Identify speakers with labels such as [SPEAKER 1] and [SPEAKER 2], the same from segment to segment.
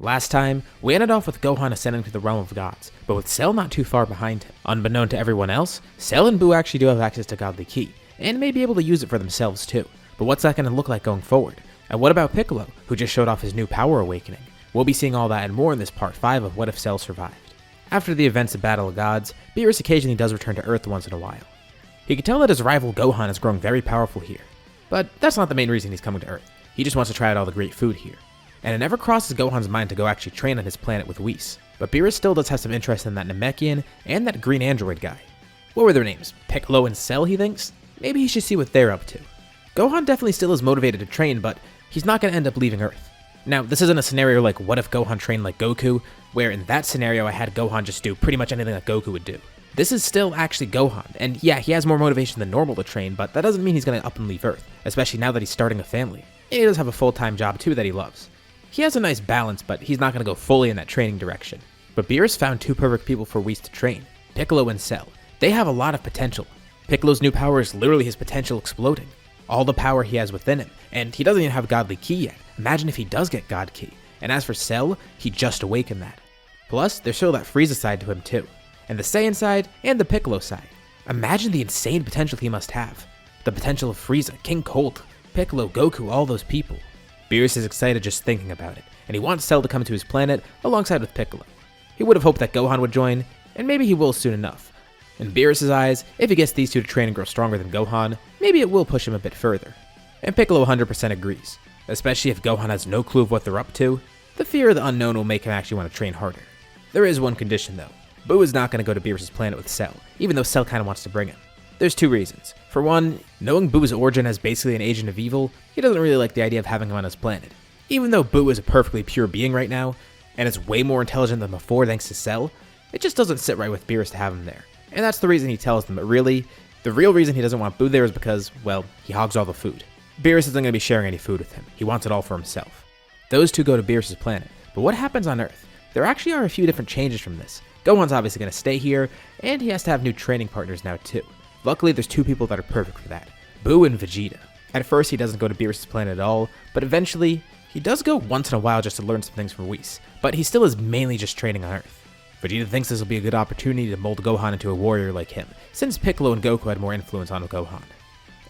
[SPEAKER 1] Last time, we ended off with Gohan ascending to the realm of gods, but with Cell not too far behind him. Unbeknown to everyone else, Cell and Buu actually do have access to godly ki, and may be able to use it for themselves too. But what's that going to look like going forward? And what about Piccolo, who just showed off his new power awakening? We'll be seeing all that and more in this part 5 of What If Cell Survived. After the events of Battle of Gods, Beerus occasionally does return to Earth once in a while. He can tell that his rival Gohan is growing very powerful here. But that's not the main reason he's coming to Earth. He just wants to try out all the great food here. And it never crosses Gohan's mind to go actually train on his planet with Whis. But Beerus still does have some interest in that Namekian and that green android guy. What were their names? Piccolo and Cell, he thinks? Maybe he should see what they're up to. Gohan definitely still is motivated to train, but he's not going to end up leaving Earth. Now, this isn't a scenario like what if Gohan trained like Goku, where in that scenario I had Gohan just do pretty much anything that Goku would do. This is still actually Gohan, and yeah, he has more motivation than normal to train, but that doesn't mean he's going to up and leave Earth, especially now that he's starting a family. And he does have a full-time job too that he loves. He has a nice balance, but he's not going to go fully in that training direction. But Beerus found two perfect people for Whis to train, Piccolo and Cell. They have a lot of potential. Piccolo's new power is literally his potential exploding. All the power he has within him, and he doesn't even have godly ki yet. Imagine if he does get god ki. And as for Cell, he just awakened that. Plus, there's still that Frieza side to him too, and the Saiyan side and the Piccolo side. Imagine the insane potential he must have. The potential of Frieza, King Cold, Piccolo, Goku, all those people. Beerus is excited just thinking about it, and he wants Cell to come to his planet alongside with Piccolo. He would have hoped that Gohan would join, and maybe he will soon enough. In Beerus' eyes, if he gets these two to train and grow stronger than Gohan, maybe it will push him a bit further. And Piccolo 100% agrees, especially if Gohan has no clue of what they're up to. The fear of the unknown will make him actually want to train harder. There is one condition though. Buu is not going to go to Beerus' planet with Cell, even though Cell kind of wants to bring him. There's two reasons. For one, knowing Buu's origin as basically an agent of evil, he doesn't really like the idea of having him on his planet. Even though Buu is a perfectly pure being right now, and is way more intelligent than before thanks to Cell, it just doesn't sit right with Beerus to have him there. And that's the reason he tells them, but really, the real reason he doesn't want Buu there is because, well, he hogs all the food. Beerus isn't going to be sharing any food with him. He wants it all for himself. Those two go to Beerus' planet, but what happens on Earth? There actually are a few different changes from this. Gohan's obviously going to stay here, and he has to have new training partners now too. Luckily, there's two people that are perfect for that, Buu and Vegeta. At first, he doesn't go to Beerus' planet at all, but eventually, he does go once in a while just to learn some things from Whis, but he still is mainly just training on Earth. Vegeta thinks this will be a good opportunity to mold Gohan into a warrior like him, since Piccolo and Goku had more influence on Gohan.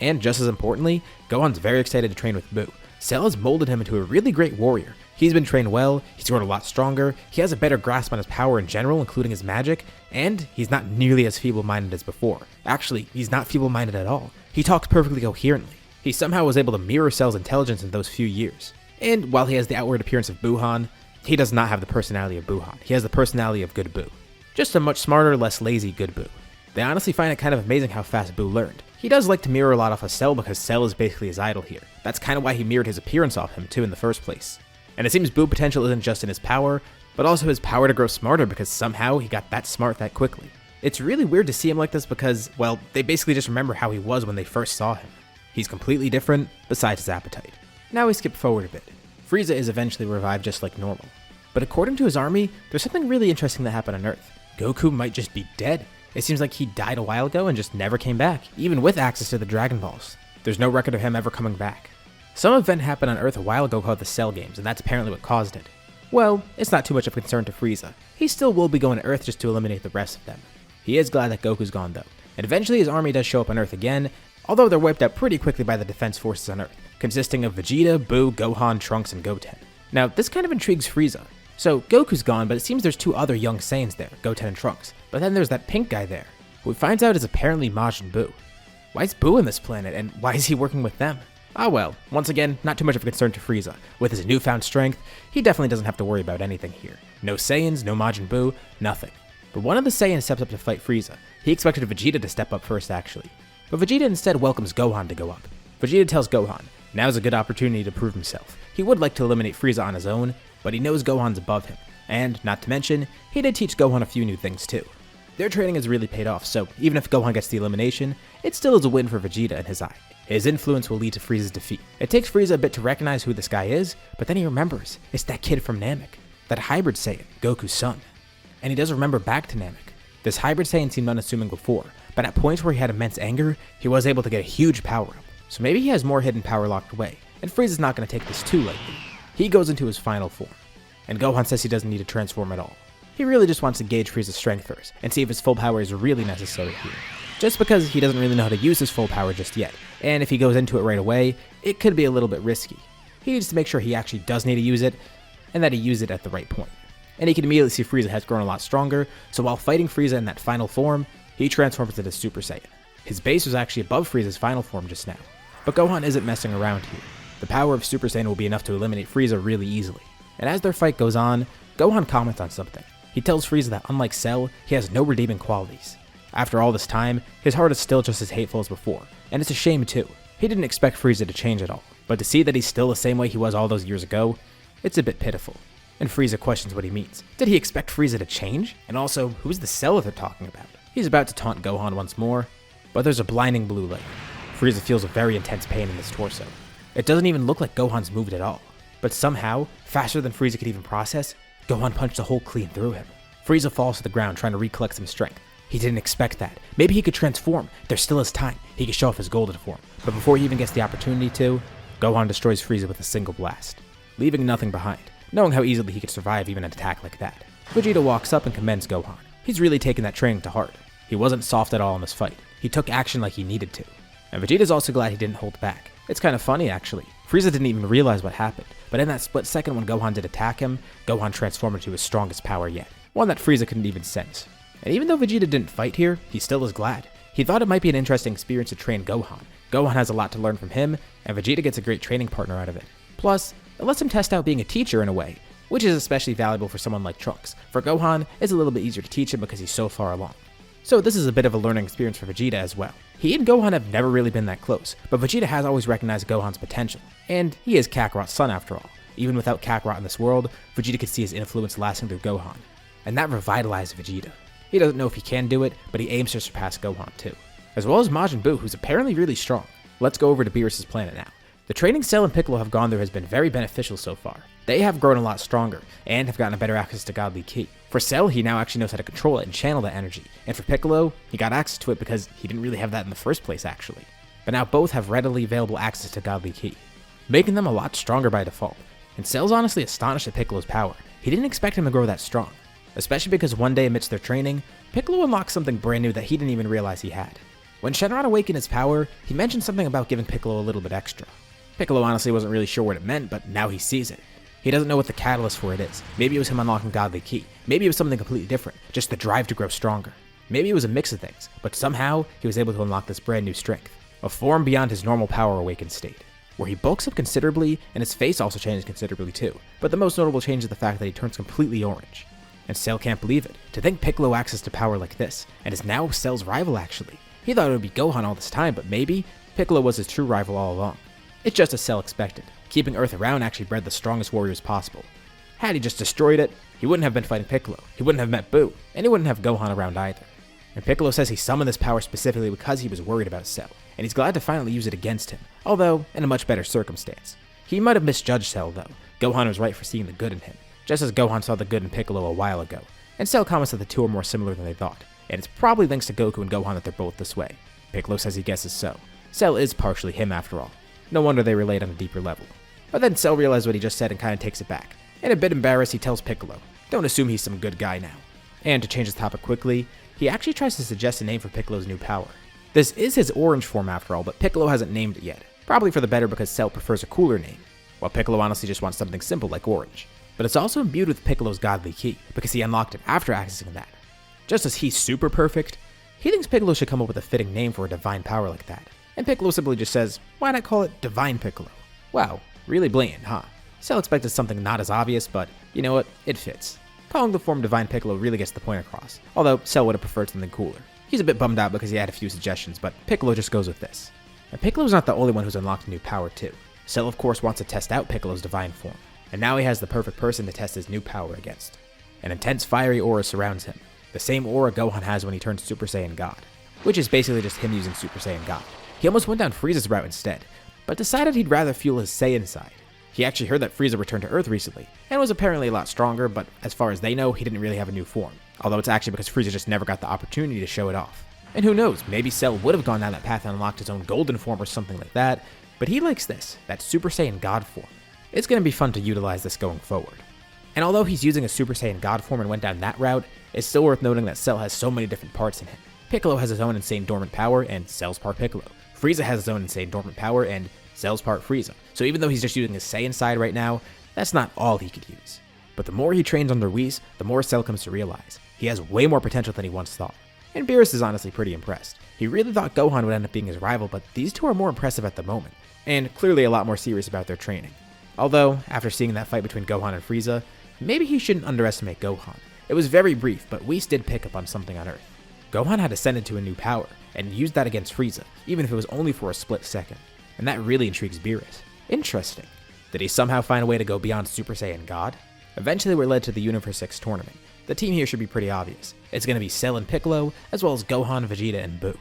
[SPEAKER 1] And just as importantly, Gohan's very excited to train with Buu. Cell has molded him into a really great warrior. He's been trained well, he's grown a lot stronger, he has a better grasp on his power in general, including his magic, and he's not nearly as feeble-minded as before. Actually, he's not feeble-minded at all. He talks perfectly coherently. He somehow was able to mirror Cell's intelligence in those few years. And while he has the outward appearance of Buhan, he does not have the personality of Buhan. He has the personality of good Buu. Just a much smarter, less lazy good Buu. They honestly find it kind of amazing how fast Buu learned. He does like to mirror a lot off of Cell because Cell is basically his idol here. That's kind of why he mirrored his appearance off him too in the first place. And it seems Buu potential isn't just in his power, but also his power to grow smarter because somehow he got that smart that quickly. It's really weird to see him like this because, well, they basically just remember how he was when they first saw him. He's completely different, besides his appetite. Now we skip forward a bit. Frieza is eventually revived just like normal. But according to his army, there's something really interesting that happened on Earth. Goku might just be dead. It seems like he died a while ago and just never came back, even with access to the Dragon Balls. There's no record of him ever coming back. Some event happened on Earth a while ago called the Cell Games, and that's apparently what caused it. Well, it's not too much of a concern to Frieza. He still will be going to Earth just to eliminate the rest of them. He is glad that Goku's gone though, and eventually his army does show up on Earth again, although they're wiped out pretty quickly by the defense forces on Earth, consisting of Vegeta, Buu, Gohan, Trunks, and Goten. Now, this kind of intrigues Frieza. So, Goku's gone, but it seems there's two other young Saiyans there, Goten and Trunks, but then there's that pink guy there, who he finds out is apparently Majin Buu. Why is Buu on this planet, and why is he working with them? Ah well, once again, not too much of a concern to Frieza. With his newfound strength, he definitely doesn't have to worry about anything here. No Saiyans, no Majin Buu, nothing. But one of the Saiyans steps up to fight Frieza. He expected Vegeta to step up first actually. But Vegeta instead welcomes Gohan to go up. Vegeta tells Gohan, now's a good opportunity to prove himself. He would like to eliminate Frieza on his own, but he knows Gohan's above him. And, not to mention, he did teach Gohan a few new things too. Their training has really paid off, so even if Gohan gets the elimination, it still is a win for Vegeta in his eye. His influence will lead to Frieza's defeat. It takes Frieza a bit to recognize who this guy is, but then he remembers, it's that kid from Namek, that hybrid Saiyan, Goku's son. And he does remember back to Namek. This hybrid Saiyan seemed unassuming before, but at points where he had immense anger, he was able to get a huge power up. So maybe he has more hidden power locked away, and Frieza's not going to take this too lightly. He goes into his final form. and Gohan says he doesn't need to transform at all. He really just wants to gauge Frieza's strength first, and see if his full power is really necessary here. Just because he doesn't really know how to use his full power just yet, and if he goes into it right away, it could be a little bit risky. He needs to make sure he actually does need to use it, and that he uses it at the right point. And he can immediately see Frieza has grown a lot stronger, so while fighting Frieza in that final form, he transforms into Super Saiyan. His base was actually above Frieza's final form just now, but Gohan isn't messing around here. The power of Super Saiyan will be enough to eliminate Frieza really easily. And as their fight goes on, Gohan comments on something. He tells Frieza that unlike Cell, he has no redeeming qualities. After all this time, his heart is still just as hateful as before, and it's a shame too. He didn't expect Frieza to change at all, but to see that he's still the same way he was all those years ago, it's a bit pitiful. And Frieza questions what he means. Did he expect Frieza to change? And also, who's the Cell they're talking about? He's about to taunt Gohan once more, but there's a blinding blue light. Frieza feels a very intense pain in his torso. It doesn't even look like Gohan's moved at all. But somehow, faster than Frieza could even process, Gohan punched a hole clean through him. Frieza falls to the ground trying to recollect some strength. He didn't expect that. Maybe he could transform. There still is time. He could show off his golden form. But before he even gets the opportunity to, Gohan destroys Frieza with a single blast, leaving nothing behind, knowing how easily he could survive even an attack like that. Vegeta walks up and commends Gohan. He's really taken that training to heart. He wasn't soft at all in this fight. He took action like he needed to. And Vegeta's also glad he didn't hold back. It's kind of funny actually. Frieza didn't even realize what happened, but in that split second when Gohan did attack him, Gohan transformed into his strongest power yet, one that Frieza couldn't even sense. And even though Vegeta didn't fight here, he still is glad. He thought it might be an interesting experience to train Gohan. Gohan has a lot to learn from him, and Vegeta gets a great training partner out of it. Plus, it lets him test out being a teacher in a way, which is especially valuable for someone like Trunks. For Gohan, it's a little bit easier to teach him because he's so far along. So this is a bit of a learning experience for Vegeta as well. He and Gohan have never really been that close, but Vegeta has always recognized Gohan's potential. And he is Kakarot's son after all. Even without Kakarot in this world, Vegeta could see his influence lasting through Gohan. And that revitalized Vegeta. He doesn't know if he can do it, but he aims to surpass Gohan too. As well as Majin Buu, who's apparently really strong. Let's go over to Beerus' planet now. The training Cell and Piccolo have gone through has been very beneficial so far. They have grown a lot stronger, and have gotten a better access to Godly Ki. For Cell, he now actually knows how to control it and channel that energy, and for Piccolo, he got access to it because he didn't really have that in the first place actually. But now both have readily available access to Godly Ki, making them a lot stronger by default. And Cell's honestly astonished at Piccolo's power. He didn't expect him to grow that strong, especially because one day amidst their training, Piccolo unlocked something brand new that he didn't even realize he had. When Shenron awakened his power, he mentioned something about giving Piccolo a little bit extra. Piccolo honestly wasn't really sure what it meant, but now he sees it. He doesn't know what the catalyst for it is. Maybe it was him unlocking Godly Ki. Maybe it was something completely different, just the drive to grow stronger. Maybe it was a mix of things, but somehow he was able to unlock this brand new strength, a form beyond his normal power awakened state, where he bulks up considerably and his face also changes considerably too. But the most notable change is the fact that he turns completely orange. And Cell can't believe it. To think Piccolo access to power like this, and is now Cell's rival actually. He thought it would be Gohan all this time, but maybe Piccolo was his true rival all along. It's just as Cell expected. Keeping Earth around actually bred the strongest warriors possible. Had he just destroyed it, he wouldn't have been fighting Piccolo, he wouldn't have met Buu, and he wouldn't have Gohan around either. And Piccolo says he summoned this power specifically because he was worried about Cell, and he's glad to finally use it against him, although in a much better circumstance. He might have misjudged Cell though. Gohan was right for seeing the good in him, just as Gohan saw the good in Piccolo a while ago. And Cell comments that the two are more similar than they thought, and it's probably thanks to Goku and Gohan that they're both this way. Piccolo says he guesses so. Cell is partially him after all. No wonder they relate on a deeper level. But then Cell realizes what he just said and kind of takes it back. And a bit embarrassed, he tells Piccolo, don't assume he's some good guy now. And to change his topic quickly, he actually tries to suggest a name for Piccolo's new power. This is his orange form after all, but Piccolo hasn't named it yet. Probably for the better because Cell prefers a cooler name, while Piccolo honestly just wants something simple like orange. But it's also imbued with Piccolo's Godly Ki, because he unlocked it after accessing that. Just as he's super perfect, he thinks Piccolo should come up with a fitting name for a divine power like that. And Piccolo simply just says, why not call it Divine Piccolo? Wow, really blatant, huh? Cell expected something not as obvious, but you know what, it fits. Calling the form Divine Piccolo really gets the point across, although Cell would have preferred something cooler. He's a bit bummed out because he had a few suggestions, but Piccolo just goes with this. And Piccolo's not the only one who's unlocked a new power too. Cell of course wants to test out Piccolo's divine form, and now he has the perfect person to test his new power against. An intense fiery aura surrounds him, the same aura Gohan has when he turns Super Saiyan God, which is basically just him using Super Saiyan God. He almost went down Frieza's route instead, but decided he'd rather fuel his Saiyan side. He actually heard that Frieza returned to Earth recently, and was apparently a lot stronger, but as far as they know, he didn't really have a new form. Although it's actually because Frieza just never got the opportunity to show it off. And who knows, maybe Cell would have gone down that path and unlocked his own golden form or something like that, but he likes this, that Super Saiyan God form. It's going to be fun to utilize this going forward. And although he's using a Super Saiyan God form and went down that route, it's still worth noting that Cell has so many different parts in him. Piccolo has his own insane dormant power, and Cell's part Piccolo. Frieza has his own insane dormant power, and Cell's part Frieza. So even though he's just using his Saiyan side right now, that's not all he could use. But the more he trains under Whis, the more Cell comes to realize he has way more potential than he once thought. And Beerus is honestly pretty impressed. He really thought Gohan would end up being his rival, but these two are more impressive at the moment, and clearly a lot more serious about their training. Although, after seeing that fight between Gohan and Frieza, maybe he shouldn't underestimate Gohan. It was very brief, but Whis did pick up on something on Earth. Gohan had ascended to a new power, and used that against Frieza, even if it was only for a split second. And that really intrigues Beerus. Interesting. Did he somehow find a way to go beyond Super Saiyan God? Eventually we're led to the Universe 6 tournament. The team here should be pretty obvious. It's going to be Cell and Piccolo, as well as Gohan, Vegeta, and Buu.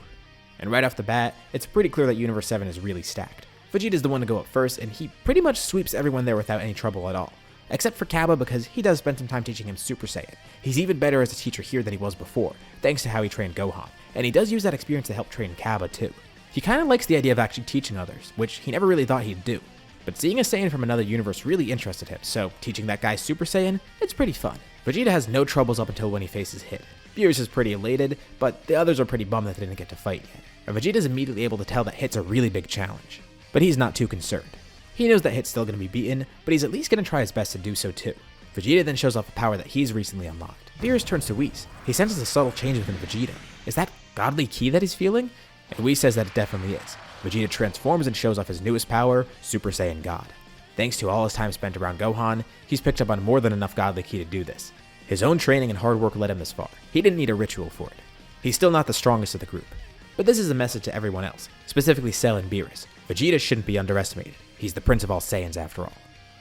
[SPEAKER 1] And right off the bat, it's pretty clear that Universe 7 is really stacked. Vegeta's the one to go up first, and he pretty much sweeps everyone there without any trouble at all. Except for Cabba, because he does spend some time teaching him Super Saiyan. He's even better as a teacher here than he was before, thanks to how he trained Gohan. And he does use that experience to help train Cabba too. He kinda likes the idea of actually teaching others, which he never really thought he'd do. But seeing a Saiyan from another universe really interested him, so teaching that guy Super Saiyan, it's pretty fun. Vegeta has no troubles up until when he faces Hit. Beerus is pretty elated, but the others are pretty bummed that they didn't get to fight yet. And Vegeta's immediately able to tell that Hit's a really big challenge. But he's not too concerned. He knows that Hit's still going to be beaten, but he's at least going to try his best to do so too. Vegeta then shows off a power that he's recently unlocked. Beerus turns to Whis. He senses a subtle change within Vegeta. Is that godly ki that he's feeling? And Whis says that it definitely is. Vegeta transforms and shows off his newest power, Super Saiyan God. Thanks to all his time spent around Gohan, he's picked up on more than enough godly ki to do this. His own training and hard work led him this far. He didn't need a ritual for it. He's still not the strongest of the group. But this is a message to everyone else, specifically Cell and Beerus. Vegeta shouldn't be underestimated. He's the prince of all Saiyans after all.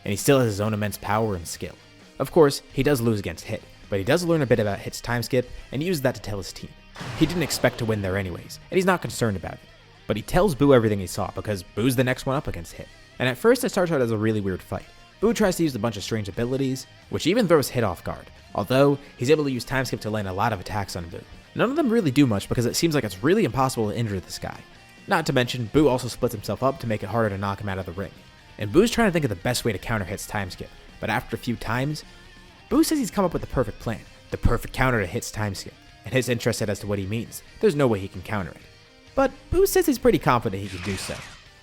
[SPEAKER 1] And he still has his own immense power and skill. Of course, he does lose against Hit, but he does learn a bit about Hit's time skip and uses that to tell his team. He didn't expect to win there anyways, and he's not concerned about it. But he tells Buu everything he saw because Buu's the next one up against Hit. And at first it starts out as a really weird fight. Buu tries to use a bunch of strange abilities, which even throws Hit off guard, although he's able to use time skip to land a lot of attacks on Buu. None of them really do much because it seems like it's really impossible to injure this guy. Not to mention, Buu also splits himself up to make it harder to knock him out of the ring. And Buu's trying to think of the best way to counter Hit's time skip, but after a few times, Buu says he's come up with the perfect plan, the perfect counter to Hit's time skip, and Hit's interested as to what he means. There's no way he can counter it. But Buu says he's pretty confident he can do so.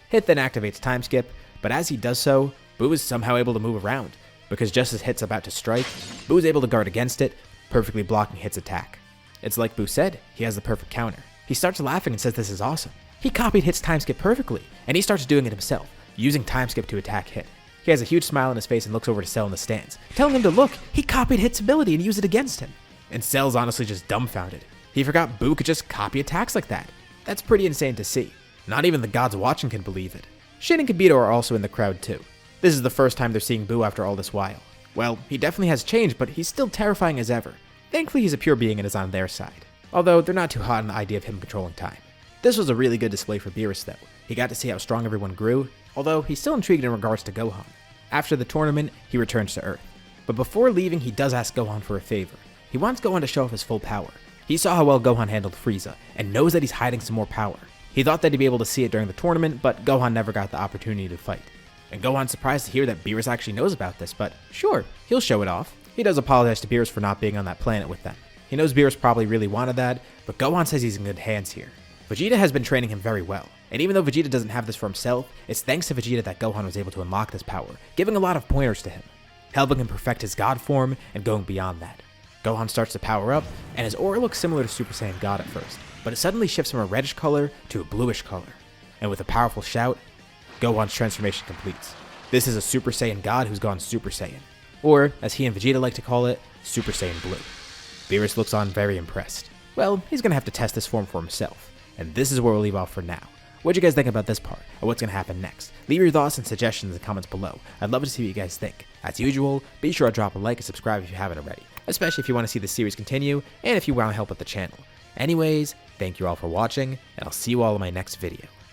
[SPEAKER 1] Hit then activates time skip, but as he does so, Buu is somehow able to move around, because just as Hit's about to strike, Buu is able to guard against it, perfectly blocking Hit's attack. It's like Buu said, he has the perfect counter. He starts laughing and says this is awesome. He copied Hit's time skip perfectly, and he starts doing it himself, using time skip to attack Hit. He has a huge smile on his face and looks over to Cell in the stands, telling him to look, he copied Hit's ability and used it against him. And Cell's honestly just dumbfounded. He forgot Buu could just copy attacks like that. That's pretty insane to see. Not even the gods watching can believe it. Shin and Kibito are also in the crowd too. This is the first time they're seeing Buu after all this while. Well, he definitely has changed, but he's still terrifying as ever. Thankfully he's a pure being and is on their side. Although they're not too hot on the idea of him controlling time. This was a really good display for Beerus though. He got to see how strong everyone grew, although he's still intrigued in regards to Gohan. After the tournament, he returns to Earth. But before leaving, he does ask Gohan for a favor. He wants Gohan to show off his full power. He saw how well Gohan handled Frieza, and knows that he's hiding some more power. He thought that he'd be able to see it during the tournament, but Gohan never got the opportunity to fight. And Gohan's surprised to hear that Beerus actually knows about this, but sure, he'll show it off. He does apologize to Beerus for not being on that planet with them. He knows Beerus probably really wanted that, but Gohan says he's in good hands here. Vegeta has been training him very well, and even though Vegeta doesn't have this for himself, it's thanks to Vegeta that Gohan was able to unlock this power, giving a lot of pointers to him, helping him perfect his God form and going beyond that. Gohan starts to power up, and his aura looks similar to Super Saiyan God at first, but it suddenly shifts from a reddish color to a bluish color. And with a powerful shout, Gohan's transformation completes. This is a Super Saiyan God who's gone Super Saiyan, or as he and Vegeta like to call it, Super Saiyan Blue. Beerus looks on very impressed. Well, he's gonna have to test this form for himself, and this is where we'll leave off for now. What'd you guys think about this part, or what's gonna happen next? Leave your thoughts and suggestions in the comments below. I'd love to see what you guys think. As usual, be sure to drop a like and subscribe if you haven't already, especially if you want to see the series continue, and if you want to help with the channel. Anyways, thank you all for watching, and I'll see you all in my next video.